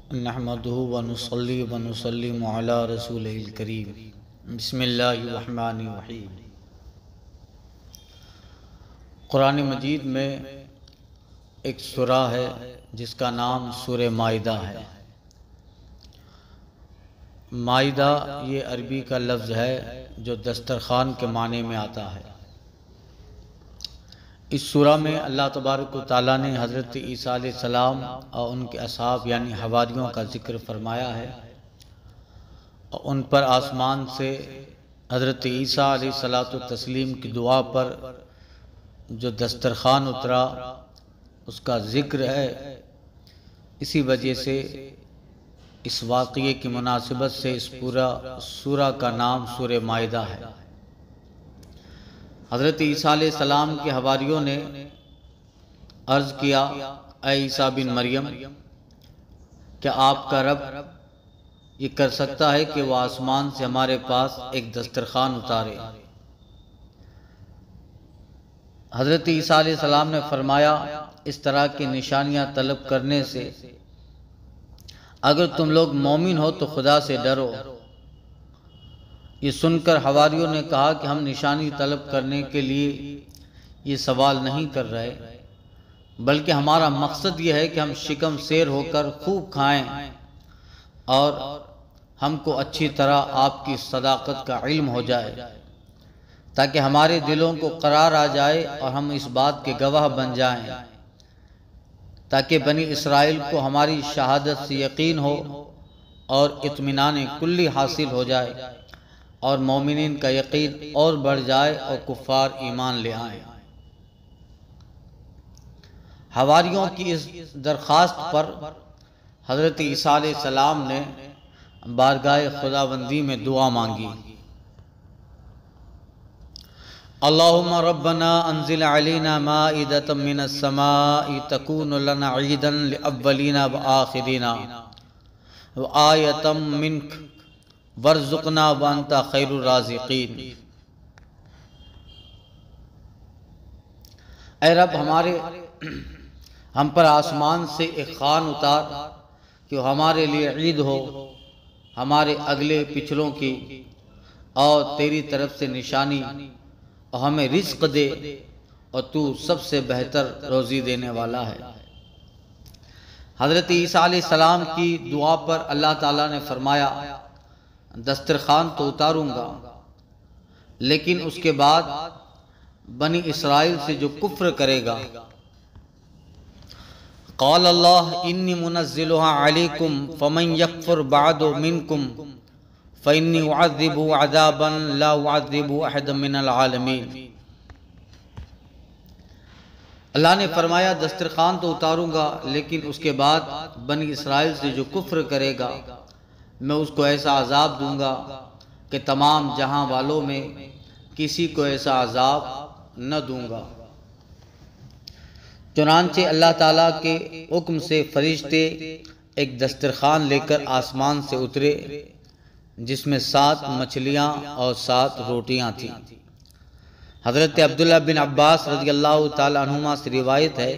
نحمده ونصلي ونسلم على رسوله الكريم بسم اللہ الرحمن الرحیم۔ قرآن مجید میں ایک سورہ ہے جس کا نام سورہ مائدہ ہے۔ مائدہ یہ عربی کا لفظ ہے جو دسترخوان کے معنی میں آتا ہے۔ اس سورہ میں اللہ تبارک و تعالیٰ نے حضرت عیسیٰ علیہ السلام اور ان کے اصحاب یعنی حواریوں کا ذکر فرمایا ہے، اور ان پر آسمان سے حضرت عیسیٰ علیہ السلام کی دعا پر جو دسترخوان اترا اس کا ذکر ہے۔ اسی وجہ سے اس واقعے کی مناسبت سے اس پورا سورہ کا نام سورہ مائدہ ہے۔ حضرت عیسیٰ علیہ السلام کے حواریوں نے عرض کیا، اے عیسیٰ بن مریم، کیا آپ کا رب یہ کر سکتا ہے کہ وہ آسمان سے ہمارے پاس ایک دسترخوان اتارے؟ حضرت عیسیٰ علیہ السلام نے فرمایا، اس طرح کی نشانیاں طلب کرنے سے اگر تم لوگ مومن ہو تو خدا سے ڈرو۔ یہ سن کر حواریوں نے کہا کہ ہم نشانی طلب کرنے کے لیے یہ سوال نہیں کر رہے، بلکہ ہمارا مقصد یہ ہے کہ ہم شکم سیر ہو کر خوب کھائیں اور ہم کو اچھی طرح آپ کی صداقت کا علم ہو جائے، تاکہ ہمارے دلوں کو قرار آ جائے اور ہم اس بات کے گواہ بن جائیں، تاکہ بنی اسرائیل کو ہماری شہادت سے یقین ہو اور اطمینان کلی حاصل ہو جائے اور مومنین کا یقین اور بڑھ جائے اور کفار ایمان لے آئیں۔ حواریوں کی اس درخواست پر حضرت عیسیٰ علیہ السلام نے بارگاہ خداوندی میں دعا مانگی، اللہم ربنا انزل علینا مائدۃ من السماء تکون لنا عیدا لاولین وآخرین وآیۃ منک وارزقنا وانت خیر الرازقین۔ اے رب، ہم پر آسمان سے ایک خوان اتار کہ وہ ہمارے لیے عید ہو، ہمارے اگلے پچھلوں کی، اور تیری طرف سے نشانی، اور ہمیں رزق دے، اور تو سب سے بہتر روزی دینے والا ہے۔ حضرت عیسیٰ علیہ السلام کی دعا پر اللہ تعالیٰ نے فرمایا، دسترخوان تو اتاروں گا، لیکن اس کے بعد بنی اسرائیل سے جو کفر کرے گا، قال اللہ انی منزلها علیکم فمن یکفر بعد منکم فإنی اعذبہ عذابا لا اعذب احدا من العالمین۔ اللہ نے فرمایا، دسترخوان تو اتاروں گا، لیکن اس کے بعد بنی اسرائیل سے جو کفر کرے گا میں اس کو ایسا عذاب دوں گا کہ تمام جہاں والوں میں کسی کو ایسا عذاب نہ دوں گا۔ چنانچہ اللہ تعالیٰ کے حکم سے فرشتے ایک دسترخوان لے کر آسمان سے اترے، جس میں 7 مچھلیاں اور 7 روٹیاں تھیں۔ حضرت عبداللہ بن عباس رضی اللہ تعالیٰ عنہما سے روایت ہے،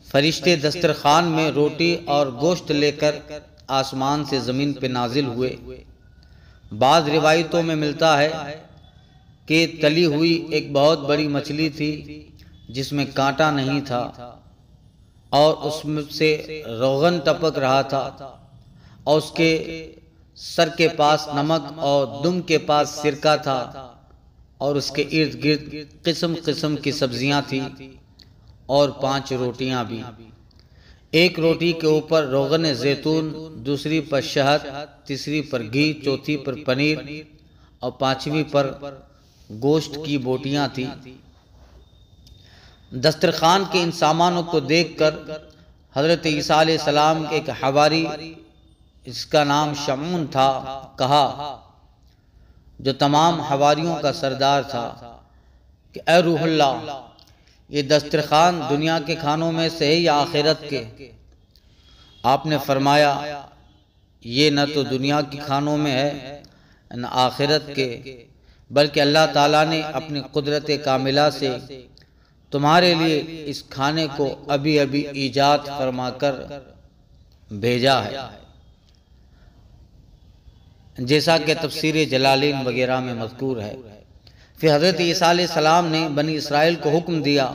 فرشتے دسترخوان میں روٹی اور گوشت لے کر آسمان سے زمین پہ نازل ہوئے۔ بعض روایتوں میں ملتا ہے کہ تلی ہوئی ایک بہت بڑی مچھلی تھی جس میں کانٹا نہیں تھا، اور اس میں سے روغن ٹپک رہا تھا، اور اس کے سر کے پاس نمک اور دم کے پاس سرکہ تھا، اور اس کے ارد گرد قسم قسم کی سبزیاں تھیں اور 5 روٹیاں بھی۔ ایک روٹی کے اوپر روغن زیتون، دوسری پر شہد، تیسری پر گھی، چوتھی پر پنیر، اور 5ویں پر گوشت کی بوٹیاں تھیں۔ دسترخوان کے ان سامانوں کو دیکھ کر حضرت عیسیٰ علیہ السلام کے ایک حواری، اس کا نام شمعون تھا، کہا، جو تمام حواریوں کا سردار تھا، کہ اے روح اللہ، یہ دسترخوان دنیا کے کھانوں میں سے ہے یا آخرت کے؟ آپ نے فرمایا، یہ نہ تو دنیا کے کھانوں میں ہے نہ آخرت کے، بلکہ اللہ تعالیٰ نے اپنی قدرت کاملہ سے تمہارے لیے اس کھانے کو ابھی ابھی ایجاد فرما کر بھیجا ہے، جیسا کہ تفسیر جلالین وغیرہ میں مذکور ہے۔ پھر حضرت عیسیٰ علیہ السلام نے بنی اسرائیل کو حکم دیا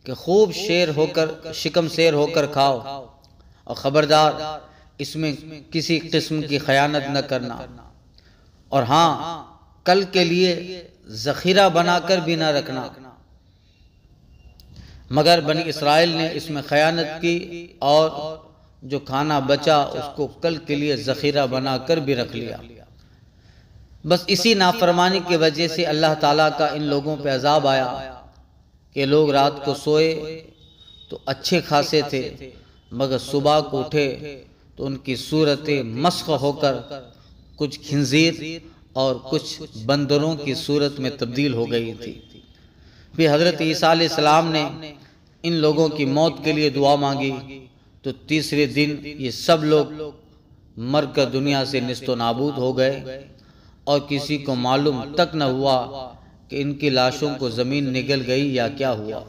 کہ خوب شکم سیر ہو کر کھاؤ، اور خبردار اس میں کسی قسم کی خیانت نہ کرنا، اور ہاں کل کے لیے ذخیرہ بنا کر بھی نہ رکھنا۔ مگر بنی اسرائیل نے اس میں خیانت کی اور جو کھانا بچا اس کو کل کے لیے ذخیرہ بنا کر بھی رکھ لیا۔ بس اسی نافرمانی کی وجہ سے اللہ تعالیٰ کا ان لوگوں پہ عذاب آیا کہ لوگ رات کو سوئے تو اچھے خاصے تھے، مگر صبح کو اٹھے تو ان کی صورتیں مسخ ہو کر کچھ خنزیر اور کچھ بندروں کی صورت میں تبدیل ہو گئی تھی۔ پھر حضرت عیسیٰ علیہ السلام نے ان لوگوں کی موت کے لیے دعا مانگی تو تیسرے دن یہ سب لوگ مر کر دنیا سے نیست و نابود ہو گئے، اور کسی کو معلوم تک نہ ہوا کہ ان کی لاشوں کو زمین نگل گئی یا کیا ہوا۔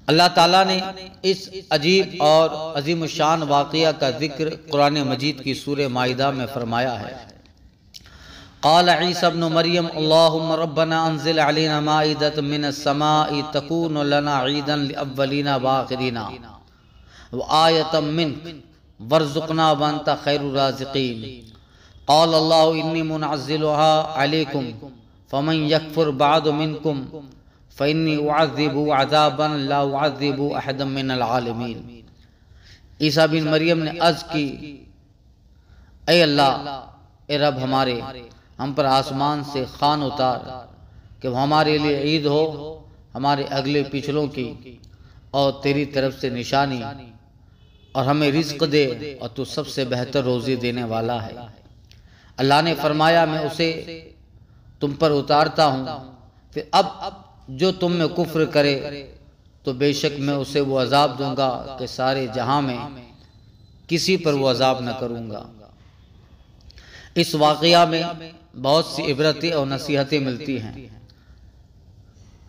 اللہ تعالیٰ نے اس عجیب اور عظیم الشان واقعہ کا ذکر قرآن مجید کی سورہ مائدہ میں فرمایا ہے۔ قال عیسی ابن مریم اللہم ربنا انزل علینا مائدۃ من السماء تکون لنا عیدا لاولنا وآخرنا وآیۃ منک وارزقنا وانت خیر الرازقین۔ قال اللہ انی منزلها علیکم فمن یکفر بعد منکم فإنی اعذب عذابا لا اعذب احدا من العالمین۔ عیسیٰ بن مریم نے عرض کی، اے اللہ، اے رب ہمارے، ہم پر آسمان سے خوان اتار کہ وہ ہمارے لیے عید ہو، ہمارے اگلے پچھلوں کی، اور تیری طرف سے نشانی، اور ہمیں رزق دے، اور تو سب سے بہتر روزی دینے والا ہے۔ اللہ نے فرمایا میں اسے تم پر اتارتا ہوں، پھر اب جو تم میں کفر کرے تو بے شک میں اسے وہ عذاب دوں گا کہ سارے جہاں میں کسی پر وہ عذاب نہ کروں گا۔ اس واقعہ میں بہت سی عبرتیں اور نصیحتیں ملتی ہیں۔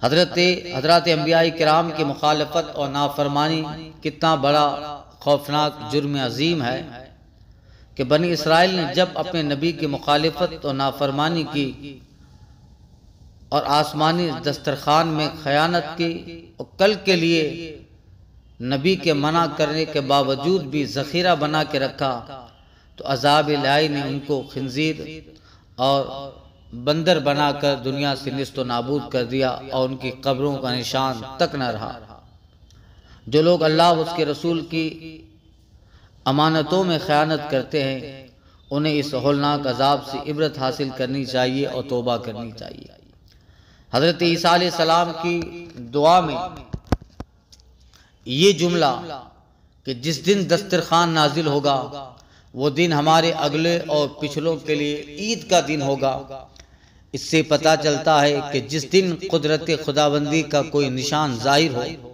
حضرات انبیاء کرام کی مخالفت اور نافرمانی کتنا بڑا خوفناک جرم عظیم ہے کہ بنی اسرائیل نے جب اپنے نبی کی مخالفت اور نافرمانی کی اور آسمانی دسترخوان میں خیانت کی اور کل کے لیے نبی کے منع کرنے کے باوجود بھی ذخیرہ بنا کے رکھا تو عذاب الہی نے ان کو خنزیر اور بندر بنا کر دنیا سے نیست و نابود کر دیا، اور ان کی قبروں کا نشان تک نہ رہا۔ جو لوگ اللہ اور اس کے رسول کی امانتوں میں خیانت کرتے ہیں انہیں اس ہولناک عذاب سے عبرت حاصل کرنی چاہیے اور توبہ کرنی چاہیے۔ حضرت عیسیٰ علیہ السلام کی دعا میں یہ جملہ کہ جس دن دسترخوان نازل ہوگا وہ دن ہمارے اگلے اور پچھلوں کے لیے عید کا دن ہوگا، اس سے پتہ چلتا ہے کہ جس دن قدرت خداوندی کا کوئی نشان ظاہر ہو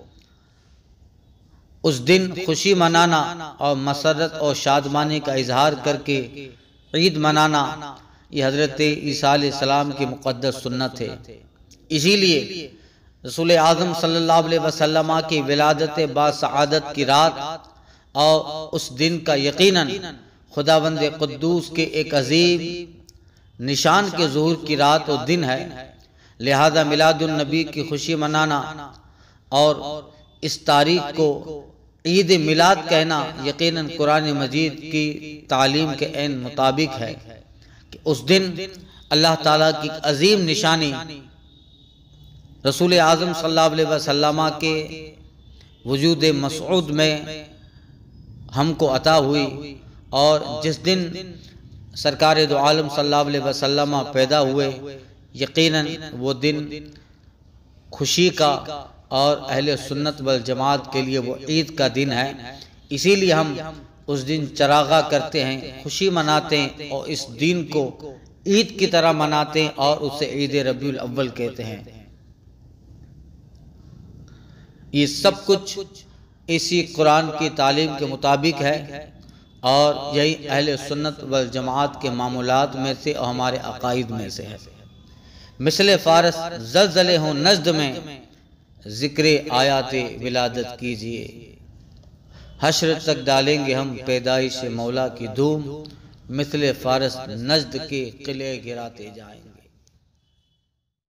اس دن خوشی منانا اور مسرت اور شادمانی کا اظہار کر کے عید منانا یہ حضرت عیسیٰ علیہ السلام کی مقدس سنت ہے۔ اسی لیے رسول اعظم صلی اللہ علیہ وسلم کی ولادت باسعادت کی رات اور اس دن کا یقیناً خداوند قدوس کے ایک عظیم نشان کے ظہور کی رات و دن ہے، لہذا میلاد النبی کی خوشی منانا اور اس تاریخ کو عید میلاد کہنا یقیناً قرآن مجید کی تعلیم کے عین مطابق ہے کہ اس دن اللہ تعالیٰ کی عظیم نشانی رسول اعظم صلی اللہ علیہ وسلم کے وجود مسعود میں ہم کو عطا ہوئی، اور جس دن سرکار دو عالم صلی اللہ علیہ وسلم پیدا ہوئے یقیناً وہ دن خوشی کا اور اہل سنت والجماعت کے لیے وہ عید کا دن ہے۔ اسی لیے ہم اس دن چراغاں کرتے ہیں، خوشی مناتے ہیں، اور اس دن کو عید کی طرح مناتے ہیں اور اسے عید ربیع الاول کہتے ہیں۔ یہ سب کچھ اسی قرآن کی تعلیم کے مطابق ہے، اور یہی اہل سنت والجماعت کے معمولات میں سے اور ہمارے عقائد میں سے ہے۔ مثل فارس زلزلے ہوں نجد میں، ذکر آیات ولادت کیجئے۔ حشر تک ڈالیں گے ہم پیدائش مولا کی دھوم، مثل فارس نجد کے قلعے گراتے جائیں گے۔